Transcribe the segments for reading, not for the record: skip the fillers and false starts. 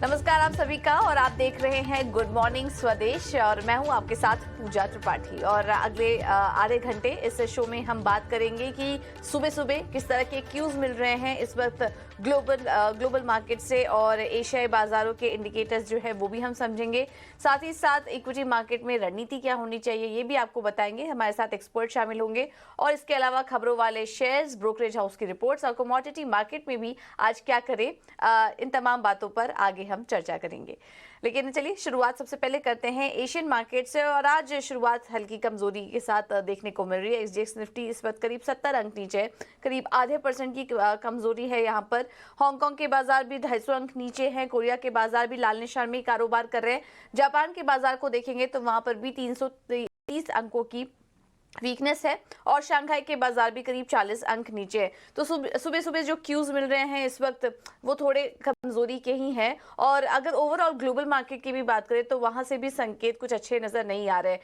नमस्कार आप सभी का और आप देख रहे हैं गुड मॉर्निंग स्वदेश और मैं हूं आपके साथ पूजा त्रिपाठी। और अगले आधे घंटे इस शो में हम बात करेंगे कि सुबह सुबह किस तरह के क्यूज मिल रहे हैं इस वक्त ग्लोबल मार्केट से, और एशियाई बाजारों के इंडिकेटर्स जो है वो भी हम समझेंगे। साथ ही साथ इक्विटी मार्केट में रणनीति क्या होनी चाहिए ये भी आपको बताएंगे। हमारे साथ एक्सपर्ट शामिल होंगे और इसके अलावा खबरों वाले शेयर्स, ब्रोकरेज हाउस की रिपोर्ट्स और कमोडिटी मार्केट में भी आज क्या करें, इन तमाम बातों पर आगे हम चर्चा करेंगे। लेकिन चलिए शुरुआत सबसे पहले करते हैं एशियन मार्केट से, और आज शुरुआत हल्की कमजोरी के साथ देखने को मिल रही है। एसजीएक्स निफ्टी इस वक्त करीब 70 अंक नीचे है, करीब आधे % की कमजोरी है यहाँ पर। हांगकांग के बाजार भी 250 अंक नीचे हैं, कोरिया के बाजार भी लाल निशान में कारोबार कर रहे हैं। जापान के बाजार को देखेंगे तो वहां पर भी 330 अंकों की वीकनेस है, और शंघाई के बाजार भी करीब 40 अंक नीचे है। तो सुबह सुबह जो क्यूज मिल रहे हैं इस वक्त वो थोड़े कमजोरी के ही हैं। और अगर ओवरऑल ग्लोबल मार्केट की भी बात करें तो वहां से भी संकेत कुछ अच्छे नजर नहीं आ रहे।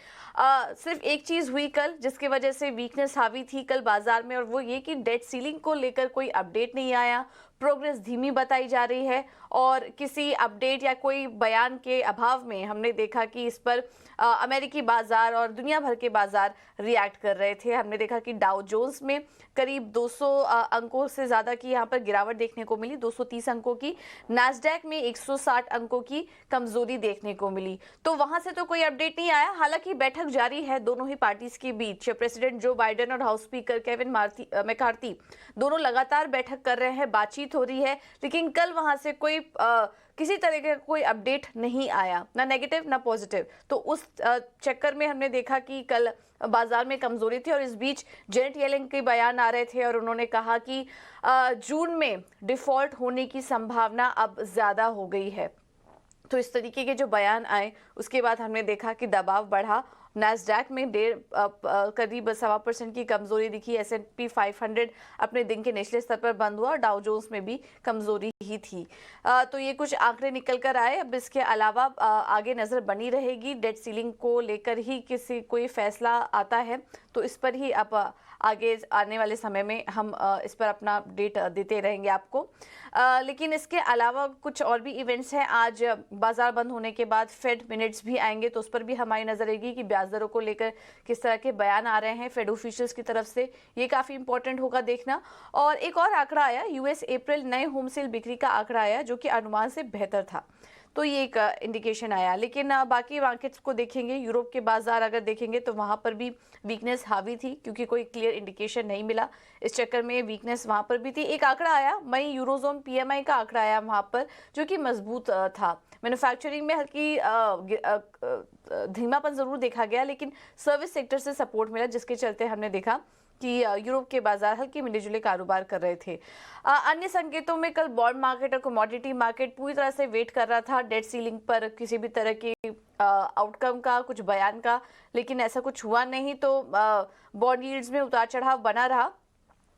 सिर्फ एक चीज हुई कल जिसकी वजह से वीकनेस हावी थी कल बाजार में, और वो ये कि डेट सीलिंग को लेकर कोई अपडेट नहीं आया। प्रोग्रेस धीमी बताई जा रही है और किसी अपडेट या कोई बयान के अभाव में हमने देखा कि इस पर अमेरिकी बाजार और दुनिया भर के बाजार रिएक्ट कर रहे थे। हमने देखा कि डाउ जोन्स में करीब 200 अंकों से ज्यादा की यहाँ पर गिरावट देखने को मिली, 230 अंकों की। नैस्डैक में 160 अंकों की कमजोरी देखने को मिली। तो वहां से तो कोई अपडेट नहीं आया। हालांकि बैठक जारी है दोनों ही पार्टीज के बीच। प्रेसिडेंट जो बाइडेन और हाउस स्पीकर केविन मैकार्थी दोनों लगातार बैठक कर रहे हैं, बातचीत हो रही है, लेकिन कल वहां से कोई किसी तरह का कोई अपडेट नहीं आया, ना नेगेटिव ना पॉजिटिव। तो उस चक्कर में हमने देखा कि कल बाजार में कमजोरी थी। और इस बीच जेनेट येलेन के बयान आ रहे थे और उन्होंने कहा कि जून में डिफॉल्ट होने की संभावना अब ज्यादा हो गई है। तो इस तरीके के जो बयान आए उसके बाद हमने देखा कि दबाव बढ़ा। नैस्डैक में करीब 1.25% की कमजोरी दिखी। S&P 500 अपने दिन के निचले स्तर पर बंद हुआ और डाउ जोन्स में भी कमजोरी ही थी। तो ये कुछ आंकड़े निकल कर आए। अब इसके अलावा आगे नजर बनी रहेगी। डेट सीलिंग को लेकर ही कोई फैसला आता है तो इस पर ही अब आगे आने वाले समय में हम इस पर अपना अपडेट देते रहेंगे आपको। लेकिन इसके अलावा कुछ और भी इवेंट्स हैं। आज बाजार बंद होने के बाद फेड मिनट्स भी आएंगे तो उस पर भी हमारी नजर रहेगी कि ब्याज दरों को लेकर किस तरह के बयान आ रहे हैं फेड ऑफिशियल्स की तरफ से। ये काफी इंपॉर्टेंट होगा देखना। और एक और आंकड़ा आया, यूएस अप्रैल नए होम सेल बिक्री का आंकड़ा आया जो कि अनुमान से बेहतर था, तो ये एक इंडिकेशन आया। लेकिन बाकी मार्केट्स को देखेंगे, यूरोप के बाजार अगर देखेंगे तो वहां पर भी वीकनेस हावी थी क्योंकि कोई क्लियर इंडिकेशन नहीं मिला। इस चक्कर में वीकनेस वहां पर भी थी। एक आंकड़ा आया, मई यूरोजोन पीएमआई का आंकड़ा आया वहां पर जो कि मजबूत था। मैन्युफैक्चरिंग में हल्की धीमापन जरूर देखा गया, लेकिन सर्विस सेक्टर से सपोर्ट मिला जिसके चलते हमने देखा कि यूरोप के बाजार हल्के मिले जुले कारोबार कर रहे थे। अन्य संकेतों में कल बॉन्ड मार्केट और कमोडिटी मार्केट पूरी तरह से वेट कर रहा था डेट सीलिंग पर किसी भी तरह की आउटकम का, कुछ बयान का, लेकिन ऐसा कुछ हुआ नहीं। तो बॉन्ड यील्ड्स में उतार चढ़ाव बना रहा।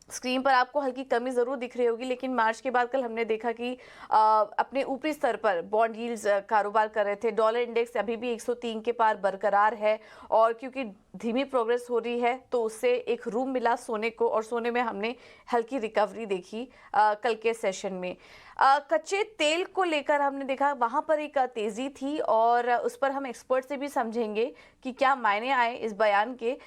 स्क्रीन पर आपको हल्की कमी जरूर दिख रही होगी, लेकिन मार्च के बाद कल हमने देखा कि अपने ऊपरी स्तर पर बॉन्ड यील्ड्स कारोबार कर रहे थे। डॉलर इंडेक्स अभी भी 103 के पार बरकरार है, और क्योंकि धीमी प्रोग्रेस हो रही है तो उससे एक रूम मिला सोने को, और सोने में हमने हल्की रिकवरी देखी कल के सेशन में। कच्चे तेल को लेकर हमने देखा वहां पर एक तेजी थी, और उस पर हम एक्सपर्ट से भी समझेंगे कि क्या मायने आए इस बयान के।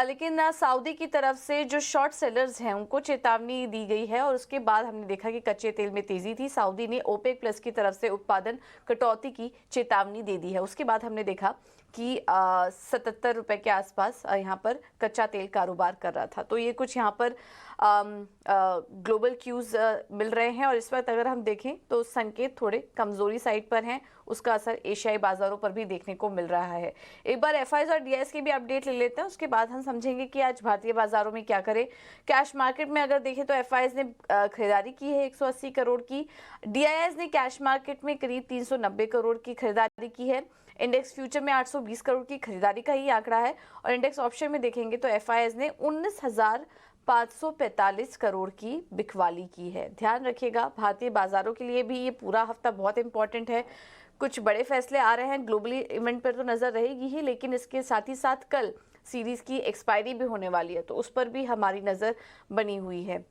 लेकिन सऊदी की तरफ से जो शॉर्ट सेलर्स हैं उनको चेतावनी दी गई है, और उसके बाद हमने देखा कि कच्चे तेल में तेजी थी। सऊदी ने ओपेक प्लस की तरफ से उत्पादन कटौती की चेतावनी दे दी है। उसके बाद हमने देखा कि 77 रुपए के आसपास यहाँ पर कच्चा तेल कारोबार कर रहा था। तो ये कुछ यहाँ पर ग्लोबल क्यूज मिल रहे हैं, और इस वक्त अगर हम देखें तो संकेत थोड़े कमजोरी साइड पर हैं। उसका असर एशियाई बाजारों पर भी देखने को मिल रहा है। एक बार एफआईज और डीआईएस की भी अपडेट ले लेते हैं, उसके बाद हम समझेंगे कि आज भारतीय बाजारों में क्या करें। कैश मार्केट में अगर देखें तो एफआईज ने खरीदारी की है 180 करोड़ की। डीआईएस ने कैश मार्केट में करीब 390 करोड़ की खरीदारी की है। इंडेक्स फ्यूचर में 820 करोड़ की खरीदारी का ही आंकड़ा है, और इंडेक्स ऑप्शन में देखेंगे तो एफआईएस ने 19,545 करोड़ की बिकवाली की है। ध्यान रखिएगा, भारतीय बाजारों के लिए भी ये पूरा हफ्ता बहुत इंपॉर्टेंट है। कुछ बड़े फैसले आ रहे हैं, ग्लोबली इवेंट पर तो नजर रहेगी ही, लेकिन इसके साथ ही साथ कल सीरीज की एक्सपायरी भी होने वाली है, तो उस पर भी हमारी नजर बनी हुई है।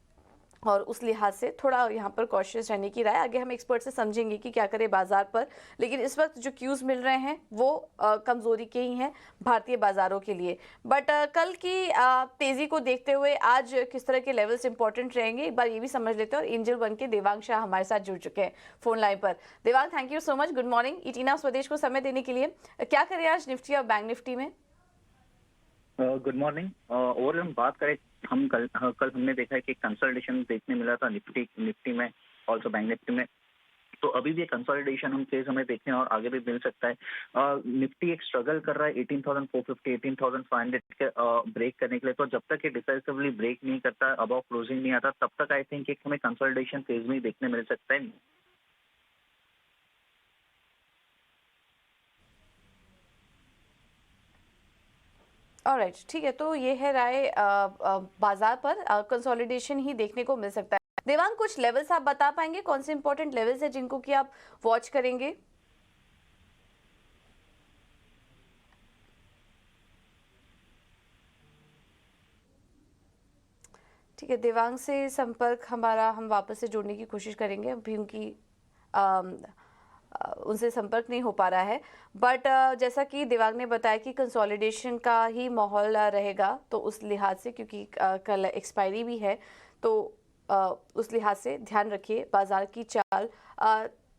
और उस लिहाज से थोड़ा यहाँ पर कॉशियस रहने की राय। आगे हम एक्सपर्ट से समझेंगे कि क्या करें बाजार पर, लेकिन इस वक्त जो क्यूज मिल रहे हैं वो कमजोरी के ही हैं भारतीय बाजारों के लिए। बट कल की तेजी को देखते हुए आज किस तरह के लेवल्स इंपॉर्टेंट रहेंगे, एक बार ये भी समझ लेते हैं। और एंजल वन के देवांग शाह हमारे साथ जुड़ चुके हैं फोन लाइन पर। Devang, thank you so much, good morning इटीना स्वदेश को समय देने के लिए। क्या करें आज निफ्टी और बैंक निफ्टी में? Good morning. और हम बात करें, हम कल हमने देखा है कि कंसोलिडेशन देखने मिला था निफ्टी में, ऑल्सो बैंक निफ्टी में। तो अभी भी कंसोलिडेशन हम तेज हमें देखने और आगे भी मिल सकता है। निफ्टी एक स्ट्रगल कर रहा है 18,450 18,500 के ब्रेक करने के लिए। तो जब तक ये डिसाइसिवली ब्रेक नहीं करता, अबव क्लोजिंग नहीं आता, तब तक आई थिंक एक हमें कंसोलिडेशन तेज में ही देखने मिल सकता है। ऑलराइट, ठीक है, तो ये है राय बाजार पर कंसोलिडेशन ही देखने को मिल सकता है। देवांग, कुछ लेवल्स आप बता पाएंगे, कौन से इंपॉर्टेंट लेवल्स है जिनको कि आप वॉच करेंगे? ठीक है, देवांग से संपर्क हमारा हम वापस से जोड़ने की कोशिश करेंगे। अभी उनकी उनसे संपर्क नहीं हो पा रहा है। बट जैसा कि देवांग ने बताया कि कंसोलिडेशन का ही माहौल रहेगा, तो उस लिहाज से, क्योंकि कल एक्सपायरी भी है, तो उस लिहाज से ध्यान रखिए। बाजार की चाल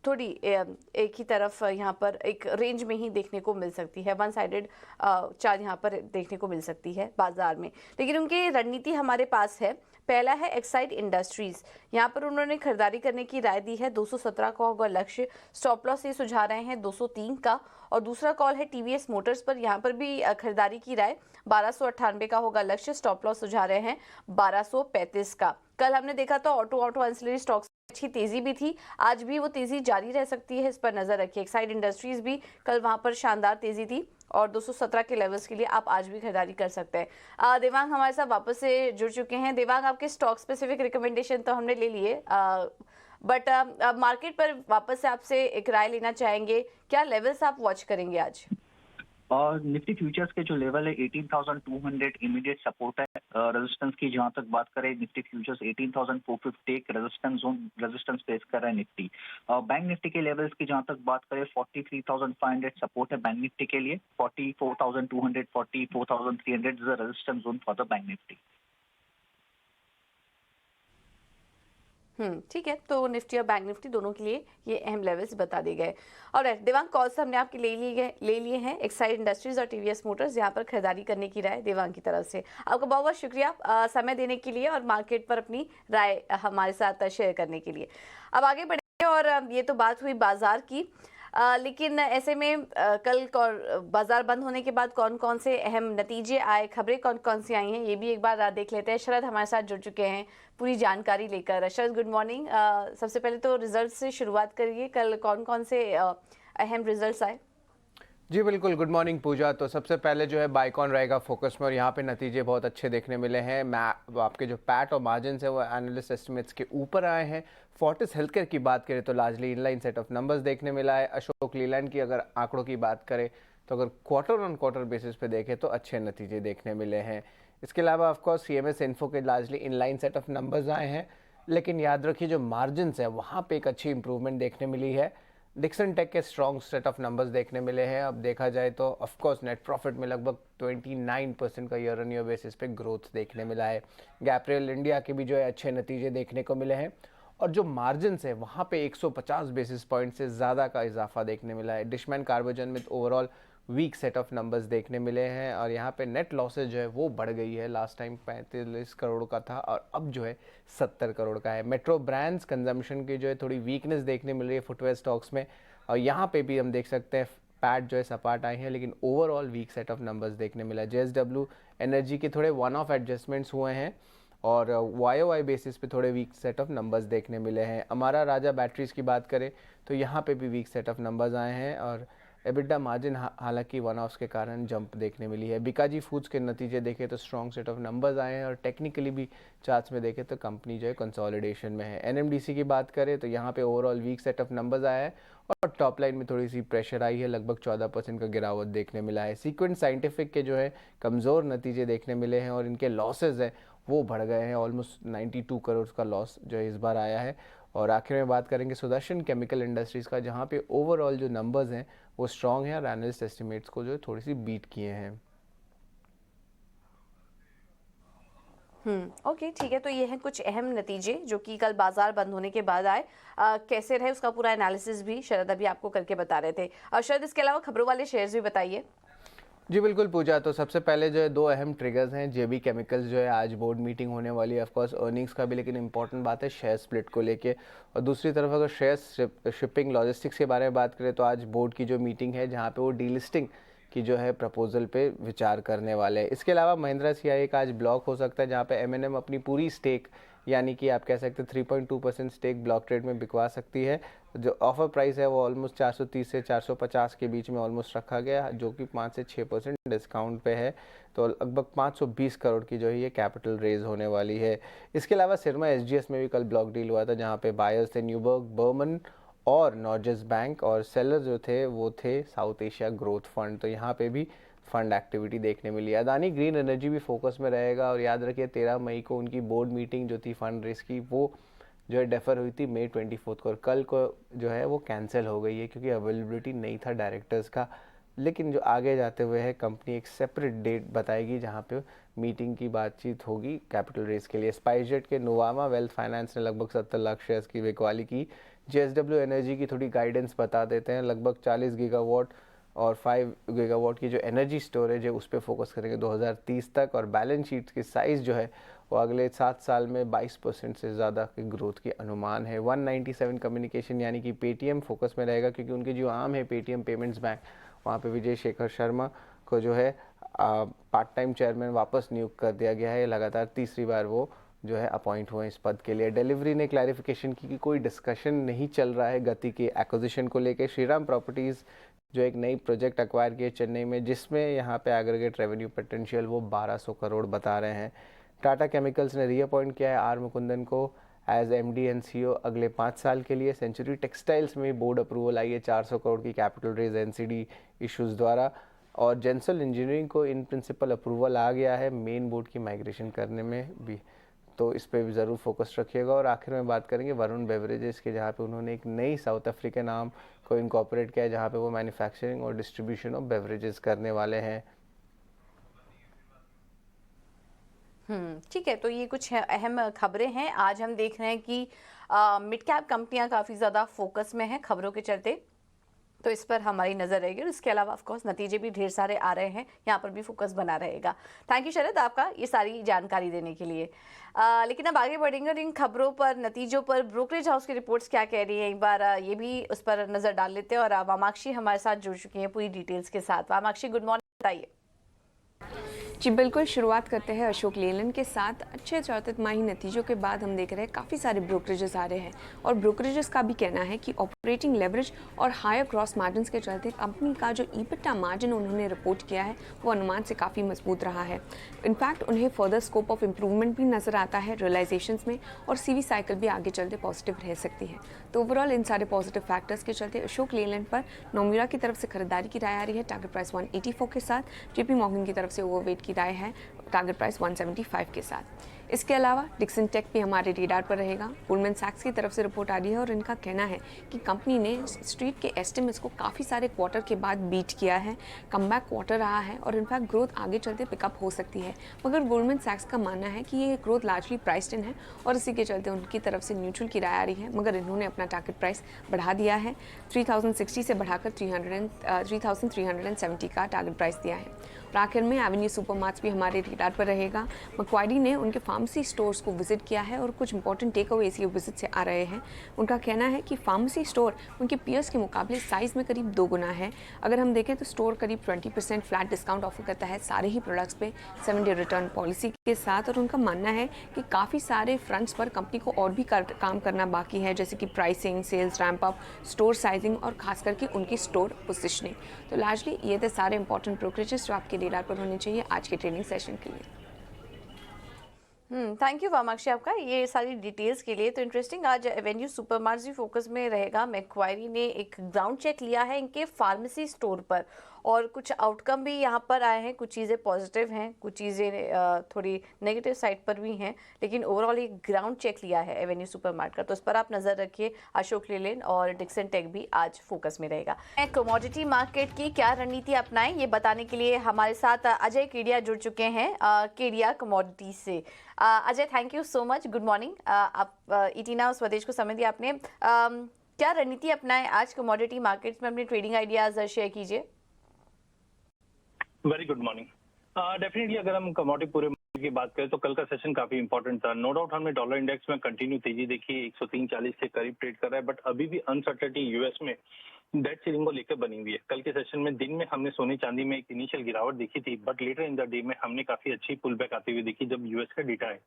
थोड़ी एक ही तरफ यहाँ पर एक रेंज में ही देखने को मिल सकती है। वन साइडेड चाल यहाँ पर देखने को मिल सकती है बाजार में, लेकिन उनकी रणनीति हमारे पास है। पहला है एक्साइड इंडस्ट्रीज, यहाँ पर उन्होंने खरीदारी करने की राय दी है। 217 का होगा लक्ष्य, स्टॉप लॉस ये सुझा रहे हैं 203 का। और दूसरा कॉल है टीवीएस मोटर्स पर, यहाँ पर भी खरीदारी की राय 1298 का होगा लक्ष्य, स्टॉप लॉस सुझा रहे हैं 1235 का। कल हमने देखा था ऑटो एंसिलरी स्टॉक्स अच्छी तेजी भी थी, आज भी वो तेजी जारी रह सकती है, इस पर नजर रखिए। एक्साइड इंडस्ट्रीज भी कल वहां पर शानदार तेजी थी और 217 के लेवल्स के लिए आप आज भी खरीदारी कर सकते हैं। देवांग हमारे साथ वापस से जुड़ चुके हैं। देवांग, आपके स्टॉक स्पेसिफिक रिकमेंडेशन तो हमने ले लिए, बट मार्केट पर वापस से आपसे एक राय लेना चाहेंगे, क्या लेवल्स आप वॉच करेंगे आज? और निफ्टी फ्यूचर्स के जो लेवल है 18,200 इमीडिएट सपोर्ट है। रेजिस्टेंस की जहां तक बात करें, निफ्टी फ्यूचर्स 18,450 एक रेजिस्टेंस फेस कर रहा है निफ्टी। बैंक निफ्टी के लेवल्स की जहां तक बात करें, 43,500 सपोर्ट है बैंक निफ्टी के लिए, 44,200 44,300 is a resistance zone for the bank Nifty. ठीक है, तो निफ्टी और बैंक निफ्टी दोनों के लिए ये अहम लेवल्स बता दिए गए। और देवांग, कॉल्स हमने आपके ले लिए हैं। एक्साइड इंडस्ट्रीज और टीवीएस मोटर्स यहाँ पर खरीदारी करने की राय देवांग की तरफ से। आपका बहुत बहुत शुक्रिया समय देने के लिए और मार्केट पर अपनी राय हमारे साथ शेयर करने के लिए। अब आगे बढ़ेंगे, और ये तो बात हुई बाजार की, लेकिन ऐसे में कल बाजार बंद होने के बाद कौन कौन से अहम नतीजे आए, खबरें कौन कौन सी आई हैं, ये भी एक बार देख लेते हैं। शरद हमारे साथ जुड़ चुके हैं पूरी जानकारी लेकर। शरद, गुड मॉर्निंग। सबसे पहले तो रिजल्ट से शुरुआत करिए, कल कौन कौन से अहम रिजल्ट्स आए? जी बिल्कुल, गुड मॉर्निंग पूजा। तो सबसे पहले जो है बाइकॉन रहेगा फोकस में, और यहाँ पे नतीजे बहुत अच्छे देखने मिले हैं। आपके जो पैट और मार्जिन है वो एनालिस्ट एस्टिमेट्स के ऊपर आए हैं। फोर्टिस हेल्थकेयर की बात करें तो largely inline set of numbers देखने मिला है। अशोक लीलैंड की अगर आंकड़ों की बात करें तो अगर क्वार्टर ऑन क्वार्टर बेसिस पे देखें तो अच्छे नतीजे देखने मिले हैं। इसके अलावा ऑफकोर्स सीएमएस इन्फो के largely inline set of numbers आए हैं, लेकिन याद रखिए जो मार्जिन है वहाँ पर एक अच्छी इंप्रूवमेंट देखने मिली है। डिक्सन टेक के स्ट्रॉन्ग सेट ऑफ नंबर्स देखने मिले हैं। अब देखा जाए तो ऑफकोर्स नेट प्रॉफिट में लगभग 29% का ईयर ऑन ईयर बेसिस पे ग्रोथ देखने मिला है। गैप्रियल इंडिया के भी जो है अच्छे नतीजे देखने को मिले हैं, और जो मार्जिन है वहाँ पे 150 बेसिस पॉइंट से ज़्यादा का इजाफा देखने मिला है। डिशमैन कार्बोजन में overall weak set of numbers देखने मिले हैं, और यहाँ पे नेट लॉसेज जो है वो बढ़ गई है। लास्ट टाइम 45 करोड़ का था और अब जो है 70 करोड़ का है। मेट्रो ब्रांड्स कंजम्पशन की जो है थोड़ी वीकनेस देखने मिल रही है फुटवेयर स्टॉक्स में, और यहाँ पे भी हम देख सकते हैं पैट जो है सपाट आए हैं, लेकिन overall weak set of numbers देखने मिला है। JSW एनर्जी के थोड़े वन ऑफ एडजस्टमेंट्स हुए हैं, और YOY बेसिस पे थोड़े वीक सेट ऑफ नंबर्स देखने मिले हैं। हमारा राजा बैटरीज की बात करें तो यहाँ पे भी वीक सेट ऑफ नंबर्स आए हैं, और एबिटा मार्जिन हालांकि वन ऑफ्स के कारण जंप देखने मिली है। बिकाजी फूड्स के नतीजे देखें तो स्ट्रॉन्ग सेट ऑफ नंबर्स आए हैं, और टेक्निकली भी चार्ट्स में देखें तो कंपनी जो है कंसोलिडेशन में है। NMDC की बात करें तो यहाँ पे overall weak set of numbers आया है, और टॉप लाइन में थोड़ी सी प्रेशर आई है, लगभग 14% का गिरावट देखने मिला है। सीक्वेंट साइंटिफिक के जो है कमज़ोर नतीजे देखने मिले हैं, और इनके लॉसेज है वो बढ़ गए हैं। ऑलमोस्ट 92 करोड़ का लॉस जो है इस बार आया है। और आखिर में बात करेंगे सुदर्शन केमिकल इंडस्ट्रीज़ का, जहाँ पे ओवरऑल जो नंबर्स हैं वो स्ट्रॉन्ग हैं और एनालिस्ट एस्टिमेट्स को जो है थोड़ी सी बीट किए हैं। ओके, ठीक है। तो ये हैं कुछ अहम नतीजे जो कि कल बाजार बंद होने के बाद आए। कैसे रहे उसका पूरा एनालिसिस भी शरद अभी आपको करके बता रहे थे। और शरद, इसके अलावा खबरों वाले शेयर्स भी बताइए। जी बिल्कुल पूजा, तो सबसे पहले जो है दो अहम ट्रिगर्स हैं। जेबी केमिकल्स जो है आज बोर्ड मीटिंग होने वाली है, ऑफकोर्स अर्निंग्स का भी, लेकिन इंपॉर्टेंट बात है शेयर स्प्लिट को लेके। और दूसरी तरफ अगर शेयर शिपिंग लॉजिस्टिक्स के बारे में बात करें तो आज बोर्ड की जो मीटिंग है जहाँ पे वो डीलिस्टिंग की जो है प्रपोजल पे विचार करने वाले हैं। इसके अलावा महिंद्रा सीआईए का आज ब्लॉक हो सकता है, जहाँ पे एमएनएम अपनी पूरी स्टेक यानी कि आप कह सकते हैं 3.2% स्टेक ब्लॉक ट्रेड में बिकवा सकती है। जो ऑफर प्राइस है वो ऑलमोस्ट 430 से 450 के बीच में ऑलमोस्ट रखा गया, जो कि 5 से 6% डिस्काउंट पे है। तो लगभग 520 करोड़ की जो है ये कैपिटल रेज होने वाली है। इसके अलावा सिरमा एसजीएस में भी कल ब्लॉक डील हुआ था, जहाँ पे बायर्स थे न्यूबर्ग, बर्मन और नॉर्जेस बैंक, और सेलर जो थे वो थे साउथ एशिया ग्रोथ फंड। तो यहाँ पे भी फंड एक्टिविटी देखने मिली। अदानी ग्रीन एनर्जी भी फोकस में रहेगा। और याद रखिए 13 मई को उनकी बोर्ड मीटिंग जो थी फंड रेस की, वो जो है डेफर हुई थी मई 24 को, और कल को जो है वो कैंसिल हो गई है क्योंकि अवेलेबिलिटी नहीं था डायरेक्टर्स का। लेकिन जो आगे जाते हुए है कंपनी एक सेपरेट डेट बताएगी जहाँ पे मीटिंग की बातचीत होगी कैपिटल रेस के लिए। स्पाइसजेट के नोवामा वेल्थ फाइनेंस ने लगभग 70 लाख शेयर्स की बिकवाली की। जेएसडब्ल्यू एनर्जी की थोड़ी गाइडेंस बता देते हैं, लगभग 40 गीगावाट और 5 गीगावाट की जो एनर्जी स्टोरेज है उस पर फोकस करेंगे 2030 तक। और बैलेंस शीट की साइज़ जो है वो अगले 7 साल में 22% से ज़्यादा की ग्रोथ की अनुमान है। 197 कम्युनिकेशन यानी कि पेटीएम फोकस में रहेगा, क्योंकि उनकी जो आम है पेटीएम पेमेंट्स बैंक, वहाँ पे विजय शेखर शर्मा को जो है पार्ट टाइम चेयरमैन वापस नियुक्त कर दिया गया है। लगातार तीसरी बार वो जो है अपॉइंट हुए इस पद के लिए। डिलीवरी ने क्लैरिफिकेशन की कि कोई डिस्कशन नहीं चल रहा है गति के एक्विजिशन को लेकर। श्रीराम प्रॉपर्टीज़ जो एक नई प्रोजेक्ट एक्वायर किए चेन्नई में, जिसमें यहाँ पे एग्रीगेट रेवेन्यू पोटेंशियल वो 1200 करोड़ बता रहे हैं। टाटा केमिकल्स ने रीअपॉइंट किया है आर मुकुंदन को एज एमडी एंड सीईओ अगले 5 साल के लिए। सेंचुरी टेक्सटाइल्स में बोर्ड अप्रूवल आई है 400 करोड़ की कैपिटल रेज एनसीडी इश्यूज द्वारा। और जेंसल इंजीनियरिंग को इन प्रिंसिपल अप्रूवल आ गया है मेन बोर्ड की माइग्रेशन करने में भी, तो इस पे भी ज़रूर फोकस रखिएगा। और आखिर में बात करेंगे वरुण बेवरेजेस के, जहाँ पे उन्होंने एक नई साउथ अफ्रीकन आर्म को इनकॉर्पोरेट किया है, जहाँ पे वो मैन्युफैक्चरिंग और डिस्ट्रीब्यूशन ऑफ बेवरेजेस करने वाले हैं। ठीक है। तो ये कुछ अहम खबरें हैं। आज हम देख रहे हैं कि मिड कैप कंपनियां काफ़ी ज़्यादा फोकस में हैं खबरों के चलते, तो इस पर हमारी नज़र रहेगी। और इसके अलावा ऑफ कोर्स नतीजे भी ढेर सारे आ रहे हैं, यहाँ पर भी फोकस बना रहेगा। थैंक यू शरद आपका ये सारी जानकारी देने के लिए। लेकिन अब आगे बढ़ेंगे और इन खबरों पर, नतीजों पर ब्रोकरेज हाउस की रिपोर्ट्स क्या कह रही है, एक बार ये भी उस पर नज़र डाल लेते हैं। और वामाक्षी हमारे साथ जुड़ चुकी हैं पूरी डिटेल्स के साथ। वामाक्षी, गुड मॉर्निंग, बताइए। जी बिल्कुल, शुरुआत करते हैं अशोक लेलैंड के साथ। अच्छे चौथाई नतीजों के बाद हम देख रहे हैं काफ़ी सारे ब्रोकरेजेस आ रहे हैं, और ब्रोकरेजेस का भी कहना है कि ऑपरेटिंग लेवरेज और हायर क्रॉस मार्जिन के चलते कंपनी का जो ईबिटा मार्जिन उन्होंने रिपोर्ट किया है वो अनुमान से काफ़ी मजबूत रहा है। इनफैक्ट उन्हें फर्दर स्कोप ऑफ इम्प्रूवमेंट भी नज़र आता है रियलाइजेशंस में, और सीवी साइकिल भी आगे चलते पॉजिटिव रह सकती है। तो ओवरऑल इन सारे पॉजिटिव फैक्टर्स के चलते अशोक लेलैंड पर नोमुरा की तरफ से खरीदारी की राय आ रही है टारगेट प्राइस 184 के साथ। जेपी मॉर्गन की तरफ से ओवरवेट की राय है टारगेट प्राइस 175 के साथ। इसके अलावा डिक्सन टेक भी हमारे रेडार पर रहेगा। गोल्डमैन सैक्स की तरफ से रिपोर्ट आ रही है और इनका कहना है कि कंपनी ने स्ट्रीट के एस्टिमेट्स को काफ़ी सारे क्वार्टर के बाद बीट किया है, कमबैक क्वार्टर रहा है, और इनफैक्ट ग्रोथ आगे चलते पिकअप हो सकती है। मगर गोल्डमैन सैक्स का मानना है कि ये ग्रोथ लार्जली प्राइस्ड इन है, और इसी के चलते उनकी तरफ से न्यूट्रल की राय आ रही है। मगर इन्होंने अपना टारगेट प्राइस बढ़ा दिया है, 3060 से बढ़ाकर 3370 का टारगेट प्राइस दिया है। और आखिर में एवेन्यू सुपरमार्ट्स भी हमारे रेडार पर रहेगा। मक्वाडी ने उनके फार्मेसी स्टोर्स को विजिट किया है और कुछ इंपॉर्टेंट टेक अवेज ये विजिट से आ रहे हैं। उनका कहना है कि फार्मेसी स्टोर उनके पीयर्स के मुकाबले साइज़ में करीब 2 गुना है। अगर हम देखें तो स्टोर करीब 20% फ्लैट डिस्काउंट ऑफर करता है सारे ही प्रोडक्ट्स पे 7 डे रिटर्न पॉलिसी के साथ। और उनका मानना है कि काफ़ी सारे फ्रंट्स पर कंपनी को और भी काम करना बाकी है, जैसे कि pricing, sales ramp up, store sizing और खास करके उनकी स्टोर पोजिशनिंग। तो लार्जली ये थे सारे इंपॉर्टेंट ब्रोकरेजेस जो आपके रेडार पर होने चाहिए आज के ट्रेनिंग सेशन के लिए। थैंक यू वामाक्षी आपका ये सारी डिटेल्स के लिए। तो इंटरेस्टिंग, आज एवेन्यू सुपरमार्ट भी फोकस में रहेगा। मैक्वायरी ने एक ग्राउंड चेक लिया है इनके फार्मेसी स्टोर पर और कुछ आउटकम भी यहाँ पर आए हैं। कुछ चीज़ें पॉजिटिव हैं, कुछ चीज़ें थोड़ी नेगेटिव साइड पर भी हैं, लेकिन ओवरऑल एक ग्राउंड चेक लिया है एवेन्यू सुपरमार्ट का। तो इस पर आप नज़र रखिए। अशोक लेलैंड और डिक्सन टेक भी आज फोकस में रहेगा। कमोडिटी मार्केट की क्या रणनीति अपनाएं, ये बताने के लिए हमारे साथ अजय केडिया जुड़ चुके हैं केडिया कमोडिटी से। Ajay, thank you so much, good morning. आप इटीना स्वदेश को समय दिया आपने। क्या रणनीति अपनाएं आज कमोडिटी मार्केट्स में, अपने ट्रेडिंग आइडियाज शेयर कीजिए। Very good morning. डेफिनेटली अगर हम कमोडिटी पूरे मार्केट की बात करें तो कल का सेशन काफी इंपॉर्टेंट था। नो डाउट हमने डॉलर इंडेक्स में कंटिन्यू तेजी देखी, 103.40 के करीब ट्रेड कर रहा है, बट अभी भी अनसर्टेनिटी यूएस में डेट सीलिंग को लेकर बनी हुई है। कल के सेशन में दिन में हमने सोने चांदी में एक इनिशियल गिरावट देखी थी, but later in the day में हमने काफी अच्छी पुल बैक आती हुई देखी जब यूएस का डेटा है।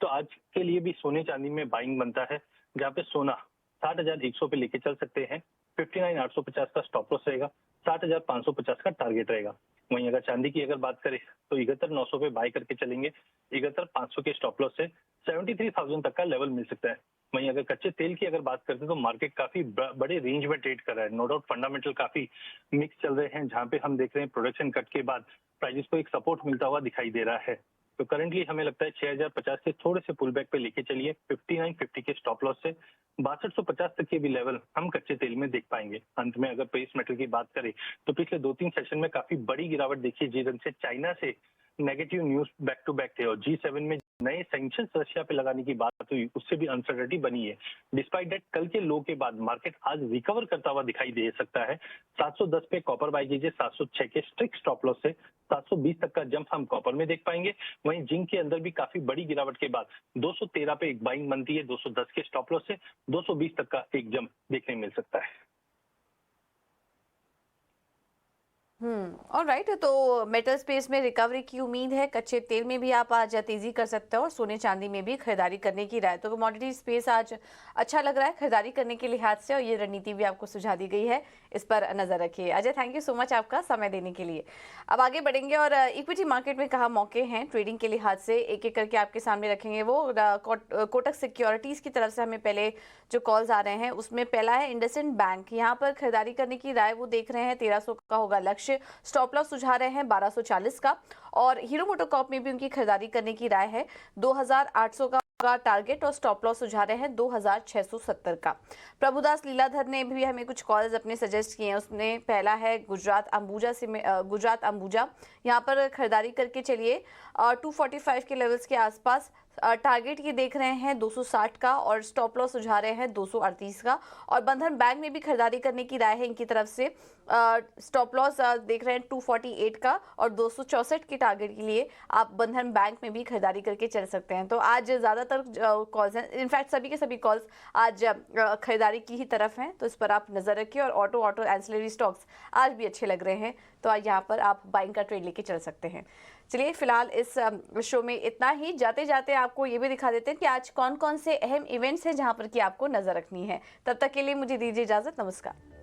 तो आज के लिए भी सोने चांदी में बाइंग बनता है, जहाँ पे सोना 60,100 पे लेके चल सकते हैं। 59,850 का स्टॉप लॉस रहेगा, 60,550 का टारगेट रहेगा। वहीं अगर चांदी की अगर बात करें तो 71,900 पे बाय करके चलेंगे, 71,500 के स्टॉप लॉस से 73,000 तक का लेवल मिल सकता है। वहीं अगर कच्चे तेल की अगर बात करते हैं तो मार्केट काफी बड़े रेंज में ट्रेड कर रहा है। नो डाउट फंडामेंटल काफी मिक्स चल रहे हैं, जहां पे हम देख रहे हैं प्रोडक्शन कट के बाद प्राइसेस को एक सपोर्ट मिलता हुआ दिखाई दे रहा है। तो करंटली हमें लगता है 6,050 के थोड़े से पुल बैक पे लेके चलिए, 5950 के स्टॉप लॉस से 6250 तक के भी लेवल हम कच्चे तेल में देख पाएंगे। अंत में अगर बेस मेटल की बात करें तो पिछले 2-3 सेशन में काफी बड़ी गिरावट देखी, जिस से चाइना से negative news back to back थे और G7 में नए सैंक्शंस रशिया पे लगाने की बात हुई, उससे भी अनसर्टेनिटी बनी है। डिस्पाइट दैट कल के लो के बाद मार्केट आज रिकवर करता हुआ दिखाई दे सकता है। 710 पे कॉपर बाय कीजिए, 706 के स्ट्रिक्ट स्टॉप लॉस से 720 तक का जंप हम कॉपर में देख पाएंगे। वहीं जिंक के अंदर भी काफी बड़ी गिरावट के बाद 213 पे एक बाइंग बनती है, 210 के स्टॉप लॉस से 220 तक का एक जंप देखने मिल सकता है। ऑलराइट, तो मेटल स्पेस में रिकवरी की उम्मीद है। कच्चे तेल में भी आप आज तेजी कर सकते हो और सोने चांदी में भी खरीदारी करने की राय। तो कमोडिटी स्पेस आज अच्छा लग रहा है खरीदारी करने के लिहाज से, और ये रणनीति भी आपको सुझा दी गई है, इस पर नजर रखिए। Ajay, thank you so much आपका समय देने के लिए। अब आगे बढ़ेंगे और इक्विटी मार्केट में कहाँ मौके हैं ट्रेडिंग के लिहाज से, एक एक करके आपके सामने रखेंगे। वो कोटक सिक्योरिटीज की तरफ से हमें पहले जो कॉल्स आ रहे हैं उसमें पहला है इंडसइंड बैंक। यहाँ पर खरीदारी करने की राय वो देख रहे हैं, 1300 का होगा लक्ष्य। स्टॉप लॉस सुझा रहे हैं 1240 का, और हीरो मोटोकॉर्प में भी उनकी खरीदारी करने की राय है। 2800 का टारगेट और स्टॉप लॉस सुझा रहे हैं 2670 का। प्रभुदास लीलाधर ने भी हमें कुछ कॉल्स अपने सजेस्ट किए हैं। उसने पहला है गुजरात अंबुजा, यहाँ पर खरीदारी करके चलिए 245 के लेवल्स के आसपास। टारगेट ये देख रहे हैं 260 का और स्टॉप लॉस सुझा रहे हैं 238 का। और बंधन बैंक में भी खरीदारी करने की राय है इनकी तरफ से। स्टॉप लॉस देख रहे हैं 248 का और 264 के टारगेट के लिए आप बंधन बैंक में भी खरीदारी करके चल सकते हैं। तो आज ज़्यादातर कॉल्स हैं, इनफैक्ट सभी के सभी कॉल्स आज खरीदारी की ही तरफ हैं, तो इस पर आप नज़र रखिए। और ऑटो एंसिलरी स्टॉक्स आज भी अच्छे लग रहे हैं, तो आज यहाँ पर आप बाइंग का ट्रेड लेके चल सकते हैं। चलिए फिलहाल इस शो में इतना ही। जाते जाते आपको ये भी दिखा देते हैं कि आज कौन कौन से अहम इवेंट्स हैं जहां पर कि आपको नजर रखनी है। तब तक के लिए मुझे दीजिए इजाजत, नमस्कार।